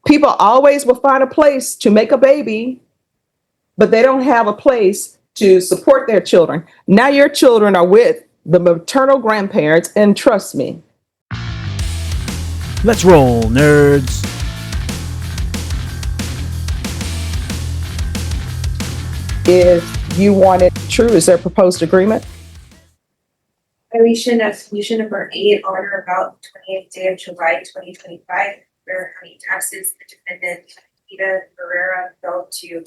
People always will find a place to make a baby, but they don't have a place to support their children. Now your children are with the maternal grandparents, and trust me. Let's roll, nerds. If you want it true, is there a proposed agreement? Violation of solution number 8 on or about the 28th day of July 2025, where County Taxes, the defendant, Ida Herrera, failed to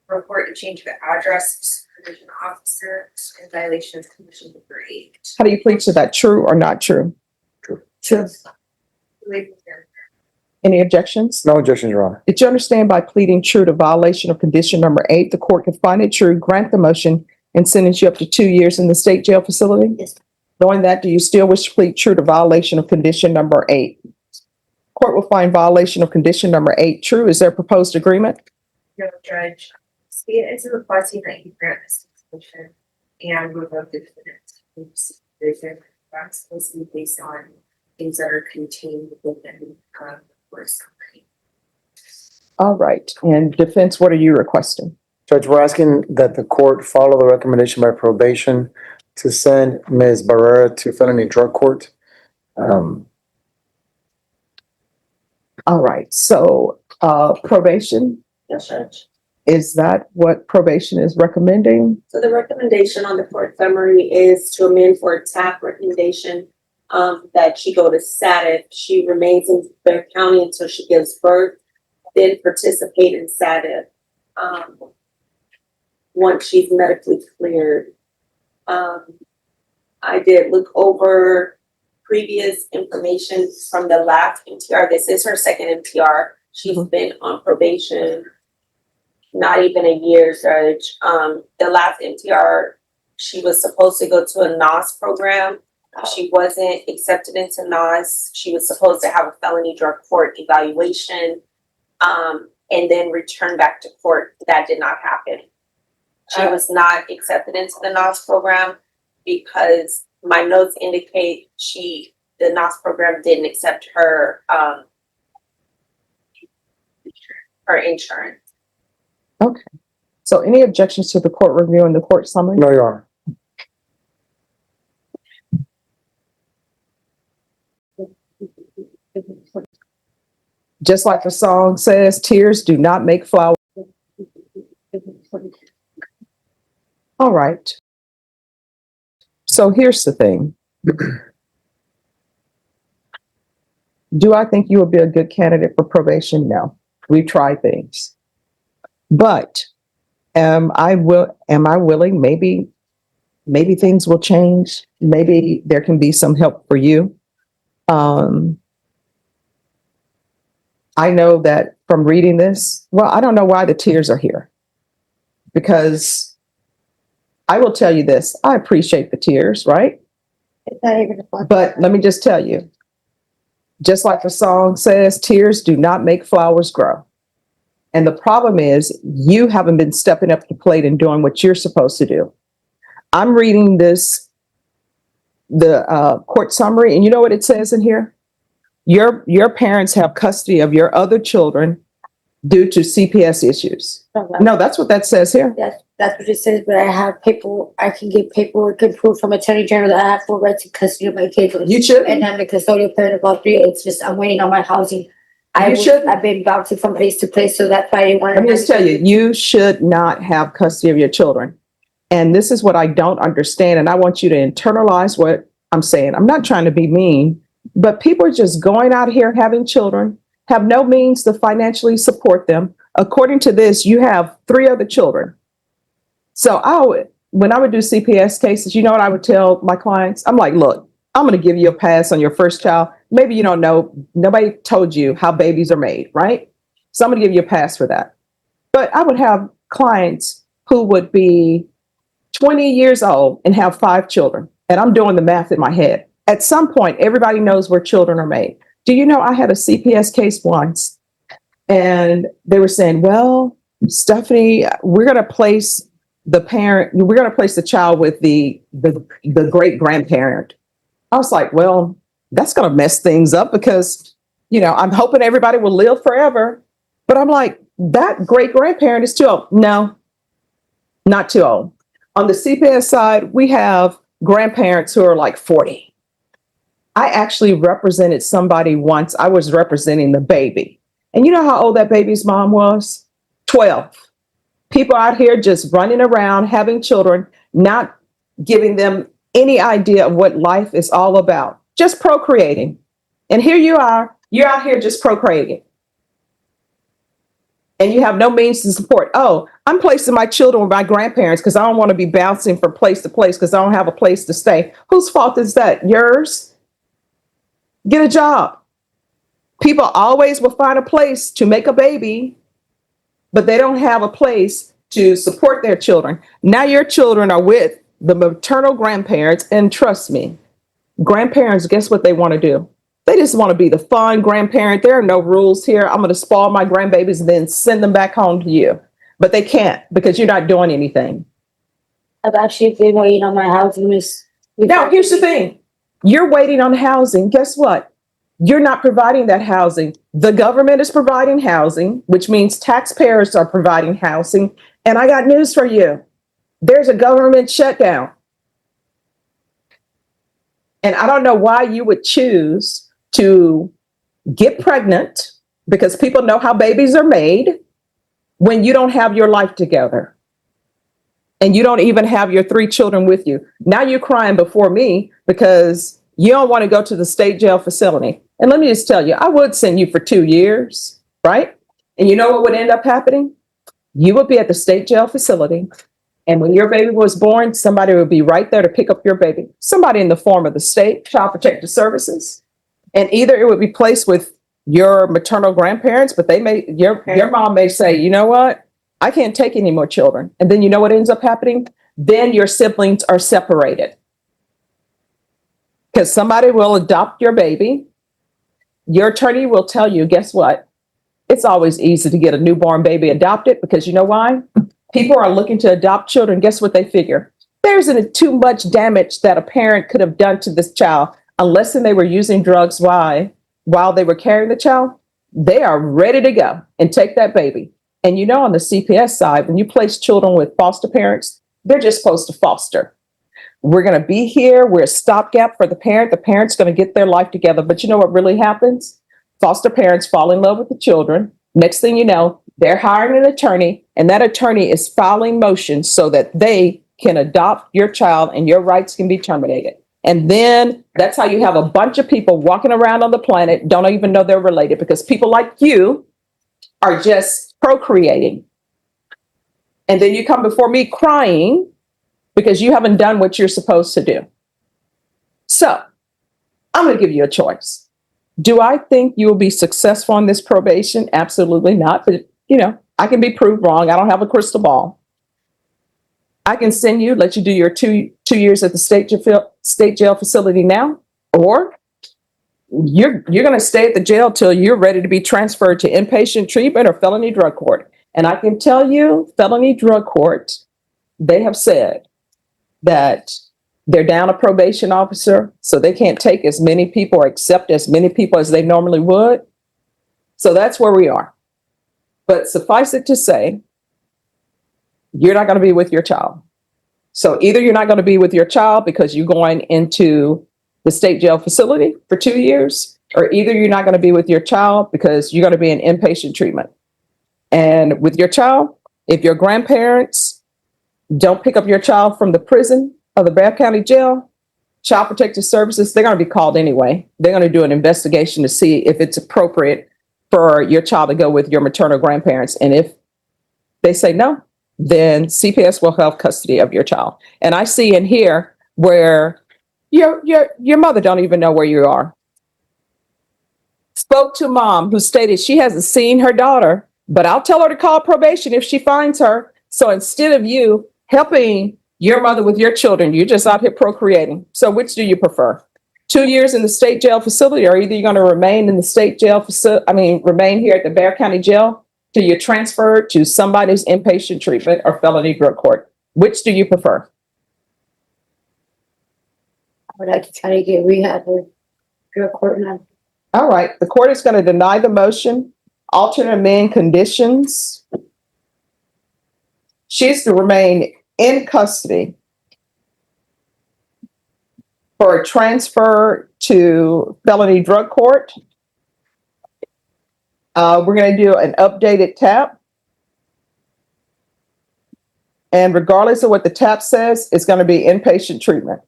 report a change of address to the supervision officer in violation of solution number 8. How do you plead to that? True or not true? True. Any objections? No objection, Your Honor. Did you understand by pleading true to violation of condition number 8, the court can find it true, grant the motion, and sentence you up to 2 years in the state jail facility? Yes. Knowing that, do you still wish to plead true to violation of condition number 8? Court will find violation of condition number 8 true. Is there a proposed agreement? No, Judge. State is requesting that you grant this motion and revoke the defendant's supervision exclusively based on things that are contained within the court's company. All right. And defense, what are you requesting? Judge, we're asking that the court follow the recommendation by probation to send Ms. Barrera to felony drug court. All right. So probation, Yes, Judge. is that what probation is recommending? So the recommendation on the court summary is to amend for a TAP recommendation that she go to SATIF. She remains in the county until she gives birth, then participate in SATIF once she's medically cleared. I did look over previous information from the last MTR. This is her second MTR. She's been on probation not even a year, Judge. The last MTR, she was supposed to go to a NOS program. She wasn't accepted into NOS. She was supposed to have a felony drug court evaluation and then return back to court. That did not happen. She was not accepted into the NOS program because my notes indicate the NOS program didn't accept her insurance. Okay. So any objections to the court reviewing the court summary? No, Your Honor. Just like the song says, tears do not make flowers. All right. So here's the thing. Do I think you would be a good candidate for probation? No. We've tried things. But am I willing? Maybe things will change. Maybe there can be some help for you. I know that from reading this, well, I don't know why the tears are here. Because I will tell you this, I appreciate the tears, right? It's not even a But let me just tell you, just like the song says, tears do not make flowers grow. And the problem is you haven't been stepping up to the plate and doing what you're supposed to do. I'm reading the court summary, and you know what it says in here? Your parents have custody of your other children due to CPS issues. No, that's what that says here. That's what it says, but I have I can get paperwork and proof from Attorney General that I have full right to custody of my kids. You should. And I'm the custodial parent of all three. It's just, I'm waiting on my housing. I've been bouncing from place to place, so that's why I didn't want to. Let me just tell you, you should not have custody of your children. And this is what I don't understand. And I want you to internalize what I'm saying. I'm not trying to be mean, but people are just going out here having children, have no means to financially support them. According to this, you have 3 other children. So when I would do CPS cases, you know what I would tell my clients? I'm like, look, I'm going to give you a pass on your first child. Maybe you don't know, nobody told you how babies are made, right? So I'm going to give you a pass for that. But I would have clients who would be 20 years old and have 5 children. And I'm doing the math in my head. At some point, everybody knows where children are made. Do you know I had a CPS case once and they were saying, well, Stephanie, we're going to place the child with the great grandparent. I was like, well, that's going to mess things up because I'm hoping everybody will live forever. But I'm like, that great grandparent is too old. No, not too old. On the CPS side, we have grandparents who are like 40. I actually represented somebody once. I was representing the baby. And you know how old that baby's mom was? 12. People out here just running around, having children, not giving them any idea of what life is all about, just procreating. And here you are, you're out here just procreating. And you have no means to support. Oh, I'm placing my children with my grandparents because I don't want to be bouncing from place to place because I don't have a place to stay. Whose fault is that? Yours? Get a job. People always will find a place to make a baby, but they don't have a place to support their children. Now your children are with the maternal grandparents, and trust me, grandparents, guess what they want to do? They just want to be the fun grandparent. There are no rules here. I'm going to spoil my grandbabies and then send them back home to you. But they can't because you're not doing anything. I've actually been waiting on my housing. Now, here's the thing. You're waiting on housing. Guess what? You're not providing that housing. The government is providing housing, which means taxpayers are providing housing. And I got news for you. There's a government shutdown. And I don't know why you would choose to get pregnant, because people know how babies are made, when you don't have your life together. And you don't even have your 3 children with you. Now you're crying before me because you don't want to go to the state jail facility. And let me just tell you, I would send you for 2 years, right? And you know what would end up happening? You would be at the state jail facility. And when your baby was born, somebody would be right there to pick up your baby. Somebody in the form of the state, Child Protective Services. And either it would be placed with your maternal grandparents, but your mom may say, you know what? I can't take any more children. And then you know what ends up happening? Then your siblings are separated. Because somebody will adopt your baby. Your attorney will tell you, guess what? It's always easy to get a newborn baby adopted because you know why? People are looking to adopt children. Guess what they figure? There isn't too much damage that a parent could have done to this child unless they were using drugs while they were carrying the child. They are ready to go and take that baby. And you know, on the CPS side, when you place children with foster parents, they're just supposed to foster. We're going to be here. We're a stopgap for the parent. The parent's going to get their life together. But you know what really happens? Foster parents fall in love with the children. Next thing you know, they're hiring an attorney, and that attorney is filing motions so that they can adopt your child and your rights can be terminated. And then that's how you have a bunch of people walking around on the planet, don't even know they're related, because people like you are just procreating. And then you come before me crying because you haven't done what you're supposed to do. So I'm going to give you a choice. Do I think you will be successful on this probation? Absolutely not. But, I can be proved wrong. I don't have a crystal ball. I can send you, let you do your two years at the state jail facility now, or you're going to stay at the jail till you're ready to be transferred to inpatient treatment or felony drug court. And I can tell you, felony drug court, they have said that they're down a probation officer, so they can't take as many people or accept as many people as they normally would. So that's where we are. But suffice it to say, you're not going to be with your child. So either you're not going to be with your child because you're going into the state jail facility for 2 years, or either you're not going to be with your child because you're going to be in inpatient treatment. And with your child, if your grandparents don't pick up your child from the prison or the Bath County Jail, Child Protective Services, they're going to be called anyway. They're going to do an investigation to see if it's appropriate for your child to go with your maternal grandparents. And if they say no, then CPS will have custody of your child. And I see in here where your mother don't even know where you are. Spoke to mom who stated she hasn't seen her daughter, but I'll tell her to call probation if she finds her. So instead of you helping your mother with your children, you're just out here procreating. So which do you prefer? 2 years in the state jail facility, or either you're going to remain in the state jail facility, remain here at the Bath County Jail till you're transferred to somebody's inpatient treatment or felony drug court. Which do you prefer? I would like to try to get rehab or drug court now. All right, the court is going to deny the motion, alternate amend conditions. She's to remain in custody for a transfer to felony drug court. We're going to do an updated TAP. And regardless of what the TAP says, it's going to be inpatient treatment.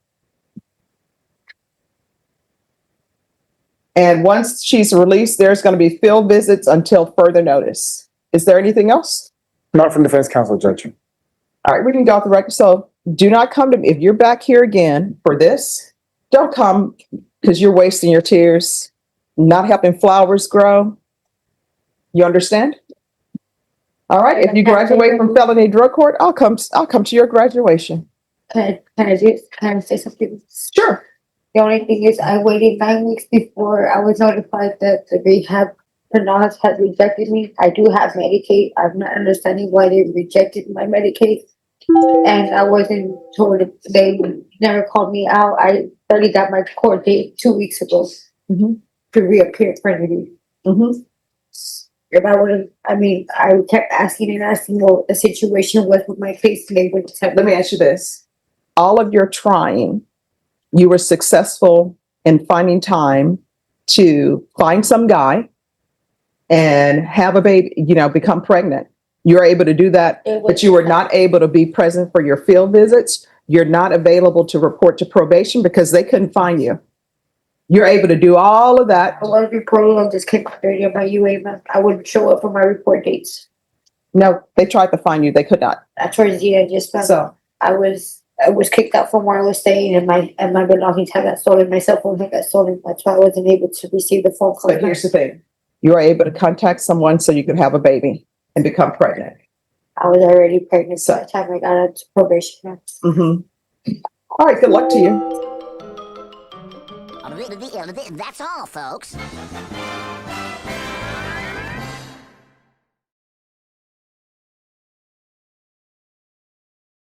And once she's released, there's going to be field visits until further notice. Is there anything else? Not from defense counsel, Judge. All right, we can go off the record. So do not come to me. If you're back here again for this, don't come because you're wasting your tears, not helping flowers grow. You understand? All right, if you graduate from felony drug court, I'll come to your graduation. Can I say something? Sure. The only thing is I waited 9 weeks before I was notified that the rehab nurse had rejected me. I do have Medicaid. I'm not understanding why they rejected my Medicaid. And I wasn't told, they never called me out. I already got my court date 2 weeks ago to reappear for interview. If I would have, I kept asking and asking what the situation was with my case, and they would tell Let me ask you this. All of your trying, you were successful in finding time to find some guy and have a baby, become pregnant. You're able to do that, but you were not able to be present for your field visits. You're not available to report to probation because they couldn't find you. You're able to do all of that. I was reporting on this came clarity about UA. I wouldn't show up for my report dates. No, they tried to find you. They could not. That's towards the end. Just So I was kicked out from where I was staying, and my belongings had got stolen. My cell phone had got stolen. That's why I wasn't able to receive the phone call. but here's the thing. You were able to contact someone so you could have a baby and become pregnant. I was already pregnant by the time I got out to probation. All right, good luck to you. That's all, folks.